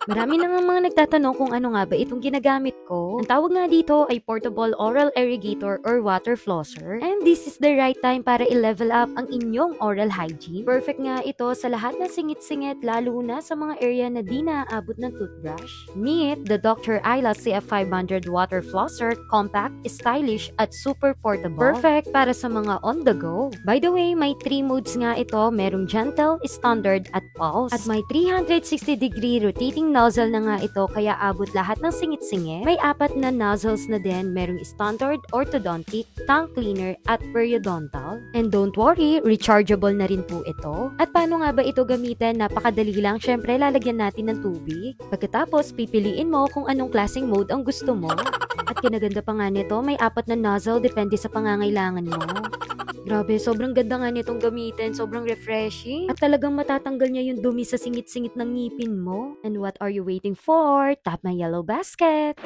Marami na nga mga nagtatanong kung ano nga ba itong ginagamit ko. Ang tawag nga dito ay Portable Oral Irrigator or Water Flosser. And this is the right time para i-level up ang inyong oral hygiene. Perfect nga ito sa lahat ng singit-singit, lalo na sa mga area na di naaabot ng toothbrush. Meet the Dr. Ayla CF500 Water Flosser, compact, stylish, at super portable. Perfect para sa mga on the go. By the way, may 3 modes nga ito. Merong gentle, standard, at pulse. At may 360-degree rotating nozzle na nga ito, kaya abot lahat ng singit-singit. May 4 na nozzles na din. Merong standard, orthodontic, tongue cleaner, at periodontal. And don't worry, rechargeable na rin po ito. At paano nga ba ito gamitin? Napakadali lang. Syempre, lalagyan natin ng tubig. Pagkatapos, pipiliin mo kung anong klaseng mode ang gusto mo. At kinaganda pa nga nito, may 4 na nozzle depende sa pangangailangan mo. Grabe, sobrang ganda nga nitong gamitin, sobrang refreshing. At talagang matatanggal niya yung dumi sa singit-singit ng ngipin mo. And what are you waiting for? Tap my yellow basket!